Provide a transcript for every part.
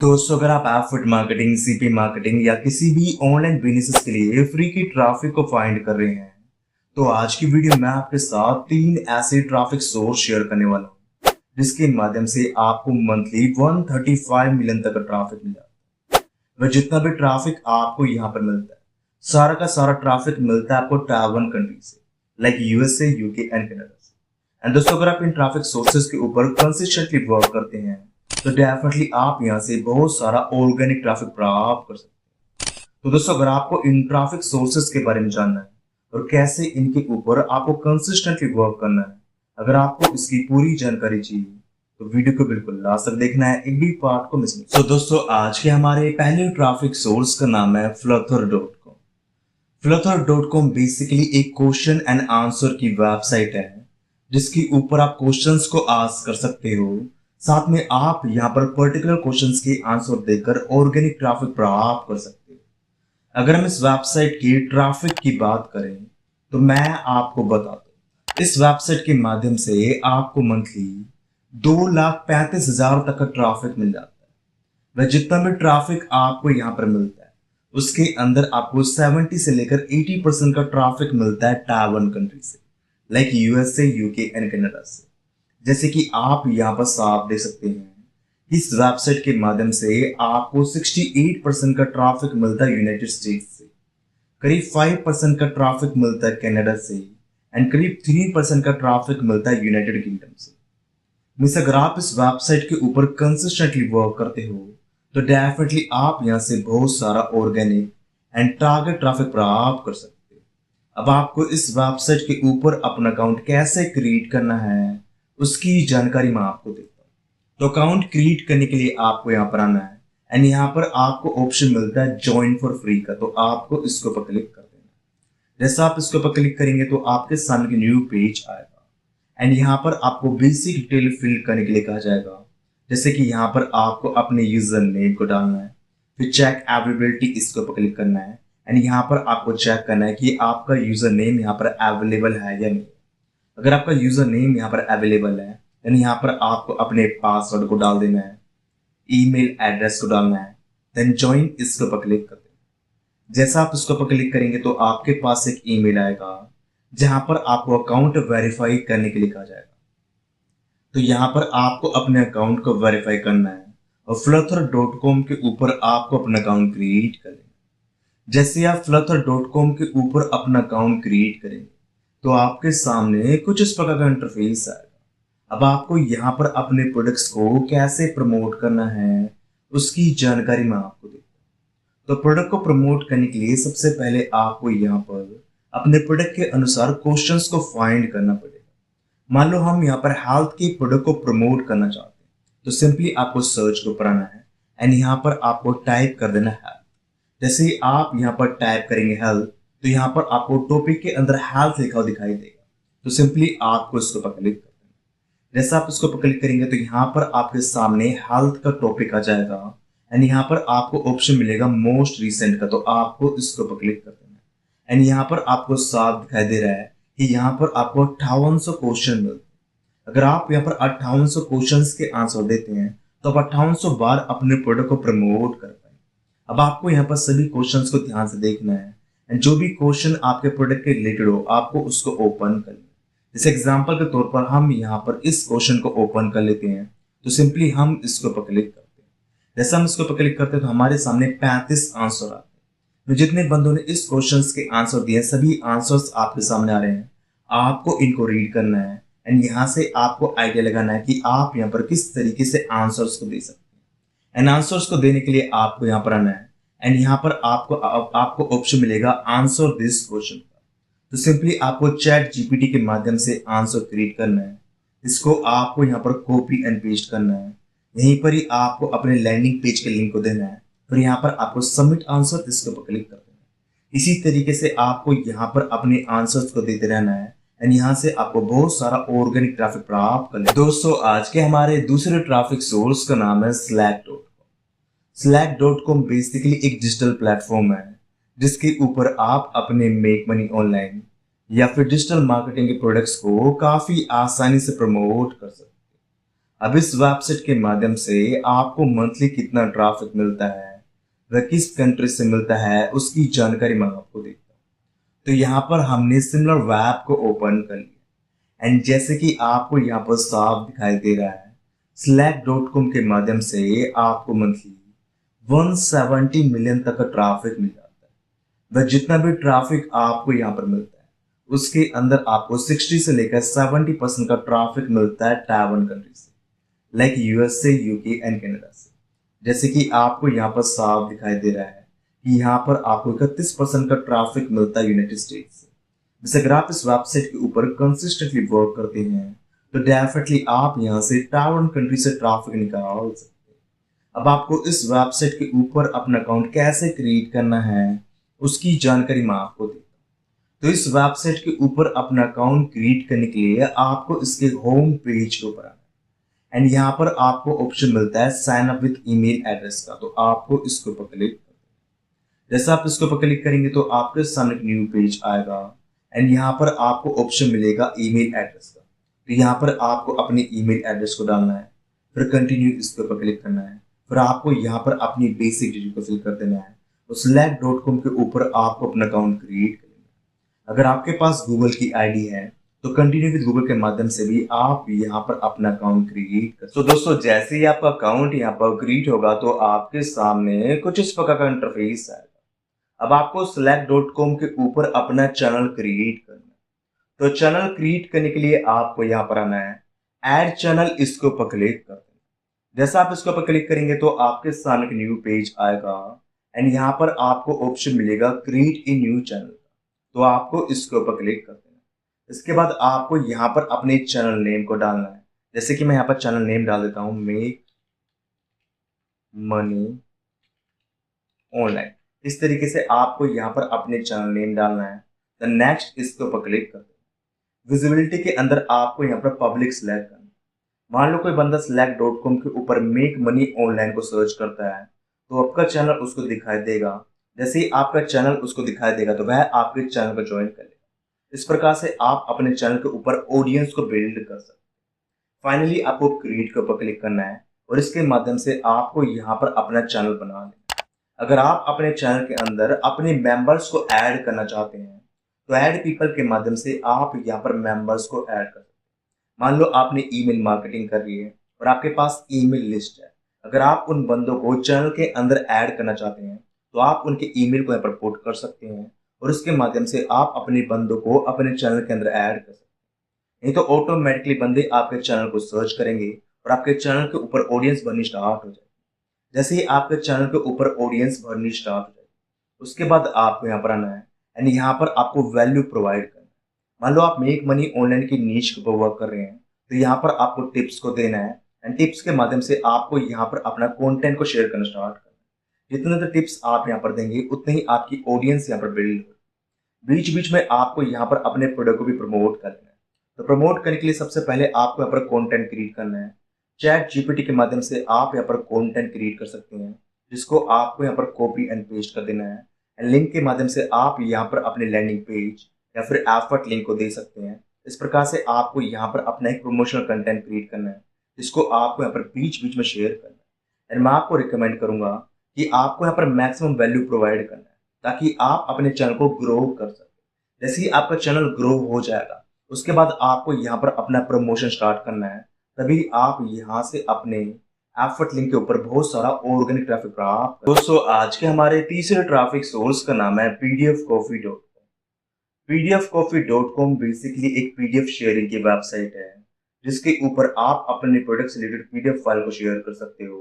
दोस्तों, अगर आप एफिलिएट मार्केटिंग, सीपी मार्केटिंग या किसी भी ऑनलाइन बिजनेस के लिए फ्री की ट्रैफिक को फाइंड कर रहे हैं, तो आज की वीडियो में आपके साथ 3 ऐसे ट्रैफिक सोर्स शेयर करने वाला हूँ जिसके माध्यम से आपको मंथली 135 मिलियन तक का ट्रैफिक मिल जाता है। वह जितना भी ट्रैफिक आपको यहाँ पर मिलता है, सारा का सारा ट्रैफिक मिलता है आपको टाइप 1 कंट्री से, like USA, UK and Canada से। एंड दोस्तों, अगर आप इन ट्रैफिक सोर्सेज के ऊपर कंसिस्टेंटली वर्क करते हैं तो डेफिनेटली आप यहाँ से बहुत सारा ऑर्गेनिक ट्रैफिक प्राप्त कर सकते हैं। तो दोस्तों, अगर आपको इन ट्रैफिक सोर्सेज के बारे में जानना है और कैसे इनके ऊपर आपको कंसिस्टेंटली वर्क करना है, अगर आपको इसकी पूरी जानकारी चाहिए तो वीडियो को बिल्कुल लास्ट तक देखना है, एक भी पार्ट को मिस नहीं। तो दोस्तों, आज के हमारे पहले ट्रैफिक सोर्स का नाम है fluther.com। fluther.com बेसिकली एक क्वेश्चन एंड आंसर की वेबसाइट है जिसके ऊपर आप क्वेश्चंस को आस्क कर सकते हो, साथ में आप यहाँ पर पर्टिकुलर क्वेश्चंस के आंसर देकर ऑर्गेनिक ट्रैफिक प्राप्त कर सकते हो। अगर हम इस वेबसाइट की ट्रैफिक की बात करें तो मैं आपको बता दूं, इस वेबसाइट के माध्यम से आपको मंथली 2,35,000 तक का ट्रैफिक मिल जाता है। वह जितना भी ट्रैफिक आपको यहाँ पर मिलता है उसके अंदर आपको 70 से लेकर 80% का ट्रैफिक मिलता है टाइप 1 कंट्री से, like USA, UK and Canada से। जैसे कि आप यहाँ पर साफ देख सकते हैं, इस वेबसाइट के माध्यम से आपको 68% का ट्रैफिक मिलता है यूनाइटेड स्टेट्स से, करीब 5% का ट्रैफिक मिलता है कनाडा से एंड करीब 3% का ट्रैफिक मिलता है यूनाइटेड किंगडम से। मीन्स अगर आप इस वेबसाइट के ऊपर कंसिस्टेंटली वर्क करते हो तो डेफिनेटली आप यहाँ से बहुत सारा ऑर्गेनिक एंड टारगेट ट्रैफिक प्राप्त कर सकते हो। अब आपको इस वेबसाइट के ऊपर अपना अकाउंट कैसे क्रिएट करना है उसकी जानकारी मैं आपको देता हूँ। तो अकाउंट क्रिएट करने के लिए आपको यहाँ पर आना है एंड यहाँ पर आपको ऑप्शन मिलता है ज्वाइन फॉर फ्री का, तो आपको इसके ऊपर क्लिक कर देना है। जैसा आप इसके ऊपर क्लिक करेंगे तो आपके सामने न्यू पेज आएगा एंड यहाँ पर आपको बेसिक डिटेल फिल करने के लिए कहा जाएगा। जैसे कि यहाँ पर आपको अपने यूजर नेम को डालना है, फिर चेक अवेलेबिलिटी इसके ऊपर क्लिक करना है एंड यहाँ पर आपको चेक करना है कि आपका यूजर नेम यहाँ पर अवेलेबल है या नहीं। अगर आपका यूजर नेम यहाँ पर अवेलेबल है देन यहाँ पर आपको अपने पासवर्ड को डाल देना है, ईमेल एड्रेस को डालना है, देन ज्वाइन इसके ऊपर क्लिक कर देना। जैसा आप इसके ऊपर क्लिक करेंगे तो आपके पास एक ईमेल आएगा जहां पर आपको अकाउंट वेरीफाई करने के लिए कहा जाएगा। तो यहाँ पर आपको अपने अकाउंट को वेरीफाई करना है और fluther.com के ऊपर आपको अपना अकाउंट क्रिएट कर लेना। जैसे आप fluther.com के ऊपर अपना अकाउंट क्रिएट करेंगे तो आपके सामने कुछ इस प्रकार का इंटरफेस आएगा। अब आपको यहाँ पर अपने प्रोडक्ट्स को कैसे प्रमोट करना है उसकी जानकारी मैं आपको देता हूँ। तो प्रोडक्ट को प्रमोट करने के लिए सबसे पहले आपको यहाँ पर अपने प्रोडक्ट के अनुसार क्वेश्चंस को फाइंड करना पड़ेगा। मान लो हम यहाँ पर हेल्थ के प्रोडक्ट को प्रमोट करना चाहते हैं तो सिंपली आपको सर्च को पर आना है एंड यहाँ पर आपको टाइप कर देना हेल्थ। जैसे ही आप यहाँ पर टाइप करेंगे हेल्थ तो यहाँ पर आपको टॉपिक के अंदर हेल्थ लिखा हुआ दिखाई देगा, तो सिंपली आपको इसको पर क्लिक कर देना। जैसे आप इसको पर क्लिक करेंगे तो यहाँ पर आपके सामने हेल्थ का टॉपिक आ जाएगा एंड यहाँ पर आपको ऑप्शन मिलेगा मोस्ट रिसेंट का, तो आपको इसको पर क्लिक कर देना एंड यहाँ पर आपको साफ दिखाई दे रहा है कि यहाँ पर आपको 5800 क्वेश्चन मिलते हैं। अगर आप यहाँ पर 5800 क्वेश्चंस के आंसर देते हैं तो आप 5800 बार अपने प्रोडक्ट को प्रमोट कर पाएंगे। अब आपको यहाँ पर सभी क्वेश्चंस को ध्यान से देखना है एंड जो भी क्वेश्चन आपके प्रोडक्ट के रिलेटेड हो आपको उसको ओपन कर लेना। जैसे एग्जांपल के तौर पर हम यहाँ पर इस क्वेश्चन को ओपन कर लेते हैं तो सिंपली हम इसके ऊपर क्लिक करते हैं। जैसे हम इसके ऊपर क्लिक करते हैं तो हमारे सामने 35 आंसर आते हैं। तो जितने बंदों ने इस क्वेश्चंस के आंसर दिए सभी आंसर्स आपके सामने आ रहे हैं। आपको इनको रीड करना है एंड यहाँ से आपको आइडिया लगाना है कि आप यहाँ पर किस तरीके से आंसर्स को दे सकते हैं। एंड आंसर्स को देने के लिए आपको यहाँ पर आना है एंड यहाँ पर आपको ऑप्शन मिलेगा आंसर दिस क्वेश्चन का। तो सिंपली आपको चैट जीपीटी के माध्यम से आंसर क्रिएट करना है। इसको आपको यहाँ पर कॉपी एंड पेस्ट करना है। यहीं पर ही आपको अपने लैंडिंग पेज के लिंक को देना है, फिर यहाँ पर आपको सबमिट आंसर इसके ऊपर क्लिक कर देना है। इसी तरीके से आपको यहाँ पर अपने आंसर्स को देते रहना है एंड यहाँ से आपको बहुत सारा ऑर्गेनिक ट्रैफिक प्राप्त कर लेना। दोस्तों, आज के हमारे दूसरे ट्रैफिक सोर्स का नाम है slack.com। slack.com बेसिकली एक डिजिटल प्लेटफॉर्म है जिसके ऊपर आप अपने मेक मनी ऑनलाइन या फिर डिजिटल मार्केटिंग के प्रोडक्ट्स को काफी आसानी से प्रमोट कर सकते हैं। अब इस वेबसाइट के माध्यम से आपको मंथली कितना ट्रैफिक मिलता है, वह किस कंट्री से मिलता है, उसकी जानकारी मैं आपको देता हूँ। तो यहाँ पर हमने सिमिलर वेब को ओपन कर लिया एंड जैसे कि आपको यहाँ पर साफ दिखाई दे रहा है, slack.com के माध्यम से आपको मंथली 170 मिलियन तक का ट्रैफिक मिल जाता है। वह जितना भी ट्रैफिक आपको यहाँ पर मिलता है उसके अंदर आपको 60 से लेकर 70% का ट्रैफिक मिलता है टाइवान कंट्री से, like USA, UK and Canada से। जैसे कि आपको यहाँ पर साफ दिखाई दे रहा है कि यहाँ पर आपको 31% का ट्रैफिक मिलता है यूनाइटेड स्टेट्स से। जैसे अगर आप इस वेबसाइट के ऊपर कंसिस्टेंटली वर्क करते हैं तो डेफिनेटली आप यहाँ से टाइवान कंट्री से ट्रैफिक निकाल सकते हैं। अब आपको इस वेबसाइट के ऊपर अपना अकाउंट कैसे क्रिएट करना है उसकी जानकारी मैं आपको देता हूँ। तो इस वेबसाइट के ऊपर अपना अकाउंट क्रिएट करने के लिए आपको इसके होम पेज के ऊपर आना है एंड यहाँ पर आपको ऑप्शन मिलता है sign up with email address का। तो आपको इसके ऊपर क्लिक, जैसे आप इसके ऊपर क्लिक करेंगे तो आपके सामने एक न्यू पेज आएगा एंड यहाँ पर आपको ऑप्शन मिलेगा ईमेल एड्रेस का। तो यहाँ पर आपको अपने ईमेल एड्रेस को डालना है, फिर कंटिन्यू इसके ऊपर क्लिक करना है, फिर आपको यहाँ पर अपनी बेसिक डिटेल को फिल कर देना है। तो slack.com के ऊपर आपको अपना अकाउंट क्रिएट करना है। अगर आपके पास गूगल की आईडी है तो कंटिन्यू विद गूगल के माध्यम से भी आप यहाँ पर अपना अकाउंट क्रिएट कर। तो दोस्तों जैसे ही आपका अकाउंट यहाँ पर क्रिएट होगा तो आपके सामने कुछ इस प्रकार का इंटरफेस आएगा। अब आपको slack.com के ऊपर अपना चैनल क्रिएट करना है। तो चैनल क्रिएट करने के लिए आपको यहाँ पर आना है, ऐड चैनल, इसके ऊपर क्लिक कर देना। जैसा आप इसके ऊपर क्लिक करेंगे तो आपके सामने एक न्यू पेज आएगा एंड यहाँ पर आपको ऑप्शन मिलेगा क्रिएट ए न्यू चैनल। तो आपको इसके ऊपर क्लिक कर देना। इसके बाद आपको यहाँ पर अपने चैनल नेम को डालना है। जैसे कि मैं यहाँ पर चैनल नेम डाल देता हूँ, मेक मनी ऑनलाइन। इस तरीके से आपको यहाँ पर अपने चैनल नेम डालना है। तो नेक्स्ट इसके ऊपर क्लिक कर देना। विजिबिलिटी के अंदर आपको यहाँ पर पब्लिक सिलेक्ट करना है। मान लो कोई बंदा slack.com के ऊपर मेक मनी ऑनलाइन को सर्च करता है तो आपका चैनल उसको दिखाई देगा। जैसे ही आपका चैनल उसको दिखाई देगा तो वह आपके चैनल को ज्वाइन कर लेगा। इस प्रकार से आप अपने चैनल के ऊपर ऑडियंस को बिल्ड कर सकते हैं। फाइनली आपको क्रिएट के ऊपर क्लिक करना है और इसके माध्यम से आपको यहाँ पर अपना चैनल बना लेना है। अगर आप अपने चैनल के अंदर अपने मेंबर्स को ऐड करना चाहते हैं तो ऐड पीपल के माध्यम से आप यहाँ पर मेंबर्स को ऐड कर सकते हैं। मान लो आपने ईमेल मार्केटिंग कर रही है और आपके पास ईमेल लिस्ट है। अगर आप उन बंदों को चैनल के अंदर ऐड करना चाहते हैं तो आप उनके ईमेल को यहाँ पर पुट कर सकते हैं और इसके माध्यम से आप अपने बंदों को अपने चैनल के अंदर ऐड कर सकते हैं। नहीं तो ऑटोमेटिकली बंदे आपके चैनल को सर्च करेंगे और आपके चैनल के ऊपर ऑडियंस बननी स्टार्ट हो जाएगी। जैसे ही आपके चैनल के ऊपर ऑडियंस भरनी स्टार्ट हो जाएगी उसके बाद आपको यहाँ पर आना है एंड यहाँ पर आपको वैल्यू प्रोवाइड करना है। मान लो आप मेक मनी ऑनलाइन की नीश के ऊपर वर्क कर रहे हैं तो यहाँ पर आपको टिप्स को देना है एंड टिप्स के माध्यम से आपको यहाँ पर अपना कंटेंट को शेयर करना स्टार्ट करना है। जितने तो टिप्स आप यहाँ पर देंगे उतने ही आपकी ऑडियंस यहाँ पर बिल्ड होगी। बीच बीच में आपको यहाँ पर अपने प्रोडक्ट को भी प्रमोट करना है। तो प्रमोट करने के लिए सबसे पहले आपको यहाँ पर कंटेंट क्रिएट करना है। चैट जीपीटी के माध्यम से आप यहाँ पर कंटेंट क्रिएट कर सकते हैं जिसको आपको यहाँ पर कॉपी एंड पेस्ट कर देना है एंड लिंक के माध्यम से आप यहाँ पर अपने लैंडिंग पेज या फिर एफर्ट लिंक को दे सकते हैं। इस प्रकार से आपको यहाँ पर अपना एक प्रमोशनल कंटेंट क्रिएट करना है जिसको आपको यहाँ पर बीच बीच में शेयर करना है। एंड मैं आपको रिकमेंड करूंगा कि आपको यहाँ पर मैक्सिमम वैल्यू प्रोवाइड करना है ताकि आप अपने चैनल को ग्रो कर सकें। जैसे ही आपका चैनल ग्रो हो जाएगा उसके बाद आपको यहाँ पर अपना प्रमोशन स्टार्ट करना है। तभी आप यहाँ से अपने एफर्ट लिंक के ऊपर बहुत सारा ऑर्गेनिक ट्रैफिक प्राप्त। दोस्तों आज के हमारे तीसरे ट्रैफिक सोर्स का नाम है pdfcoffee.com। pdfcoffee.com बेसिकली एक पीडीएफ शेयरिंग की वेबसाइट है जिसके ऊपर आप अपने प्रोडक्ट से रिलेटेड पीडीएफ फाइल को शेयर कर सकते हो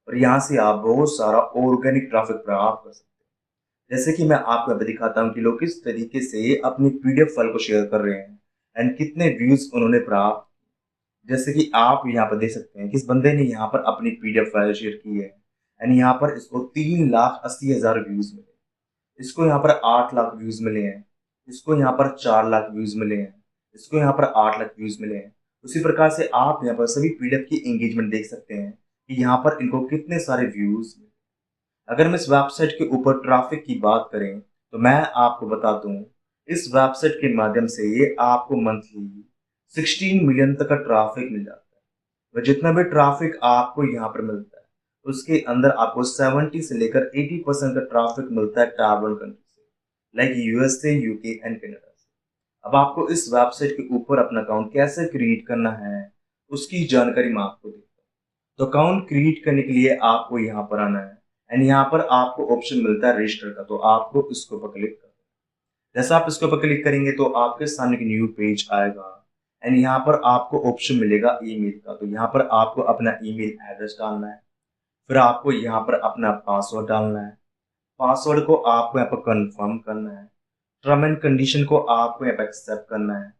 और यहाँ से आप बहुत सारा ऑर्गेनिक ट्रैफिक प्राप्त कर सकते हो। जैसे कि मैं आपको यहाँ पे दिखाता हूँ कि लोग किस तरीके से अपनी पीडीएफ फाइल को शेयर कर रहे हैं एंड कितने व्यूज उन्होंने प्राप्त। जैसे कि आप यहाँ पर देख सकते हैं किस बंदे ने यहाँ पर अपनी पीडीएफ फाइल शेयर की है एंड यहाँ पर इसको 3,80,000 व्यूज मिले, इसको यहाँ पर 8 लाख व्यूज मिले हैं, इसको यहाँ पर 4 लाख व्यूज मिले हैं, इसको यहाँ पर 8 लाख व्यूज मिले हैं। उसी प्रकार से आप यहाँ पर सभी पीडीएफ की एंगेजमेंट देख सकते हैं कि यहाँ पर इनको कितने सारे व्यूज मिले। अगर हम इस वेबसाइट के ऊपर ट्रैफिक की बात करें तो मैं आपको बता दूं इस वेबसाइट के माध्यम से आपको मंथली 16 मिलियन तक का ट्रैफिक मिल जाता है। वह जितना भी ट्रैफिक आपको यहाँ पर मिलता है उसके अंदर आपको 70 से लेकर 80% का ट्रैफिक मिलता है टैब 1 कंट्री से, like USA, UK and Canada से। अब आपको इस वेबसाइट के ऊपर अपना अकाउंट कैसे क्रिएट करना है उसकी जानकारी मैं आपको देता हूँ। तो अकाउंट क्रिएट करने के लिए आपको यहाँ पर आना है एंड यहाँ पर आपको ऑप्शन मिलता है रजिस्टर का, तो आपको इसको पर क्लिक करना है। जैसा आप इसके ऊपर क्लिक करेंगे तो आपके सामने एक न्यू पेज आएगा एंड यहाँ पर आपको ऑप्शन मिलेगा ईमेल का, तो यहाँ पर आपको अपना ईमेल एड्रेस डालना है। फिर आपको यहाँ पर अपना पासवर्ड डालना है। पासवर्ड को आपको यहाँ पर कंफर्म करना है। टर्म एंड कंडीशन को आपको यहाँ पर एक्सेप्ट करना है।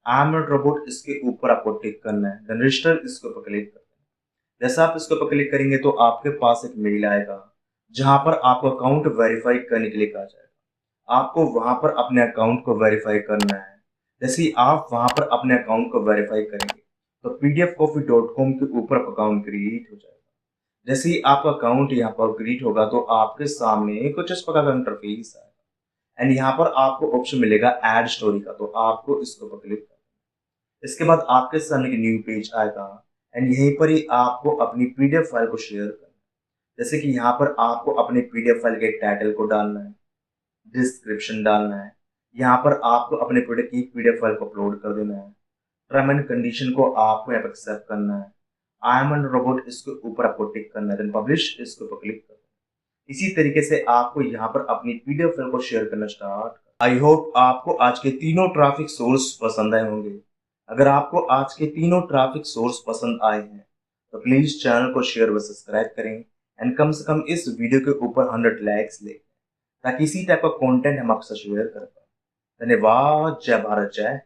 आई एम नॉट रोबोट इसके ऊपर आपको टिक करना है। देन रजिस्टर इसके ऊपर क्लिक करना है। जैसा आप इसके ऊपर क्लिक करेंगे तो आपके पास एक मेल आएगा जहां पर आपको अकाउंट वेरीफाई करने के लिए कहा जाएगा। आपको वहां पर अपने अकाउंट को वेरीफाई करना है। जैसे ही आप वहां पर अपने अकाउंट को वेरीफाई करेंगे तो pdfcoffee.com के ऊपर अकाउंट क्रिएट हो जाएगा। जैसे ही आपका अकाउंट यहाँ पर क्रिएट होगा तो आपके सामने कुछ इस प्रकार का इंटरफेस आएगा एंड यहाँ पर आपको ऑप्शन मिलेगा ऐड स्टोरी का, तो आपको इसके ऊपर क्लिक करना है। इसके बाद आपके सामने एक न्यू पेज आएगा एंड यहीं पर ही आपको अपनी पीडीएफ फाइल को शेयर करना है। जैसे कि यहाँ पर आपको अपने पीडीएफ फाइल के टाइटल को डालना है, डिस्क्रिप्शन डालना है। यहाँ पर आपको अपने प्रोडक्ट की पीडीएफ फाइल को अपलोड कर देना है। टर्म एंड कंडीशन को आपको यहाँ पर एक्सेप्ट करना है। आई एम एन रोबोट इसके ऊपर आपको टिक करना है। देन पब्लिश इसके ऊपर क्लिक करना है। इसी तरीके से आपको यहाँ पर अपनी पीडीएफ फाइल को शेयर करना स्टार्ट। आई होप आपको आज के तीनों ट्रैफिक सोर्स पसंद आए होंगे। अगर आपको आज के तीनों ट्रैफिक सोर्स पसंद आए हैं तो प्लीज चैनल को शेयर व सब्सक्राइब करें एंड कम से कम इस वीडियो के ऊपर 100 लाइक्स ले ताकि इसी टाइप का कंटेंट हम आपसे शेयर कर पाए। धन्यवाद। जय भारत, जय।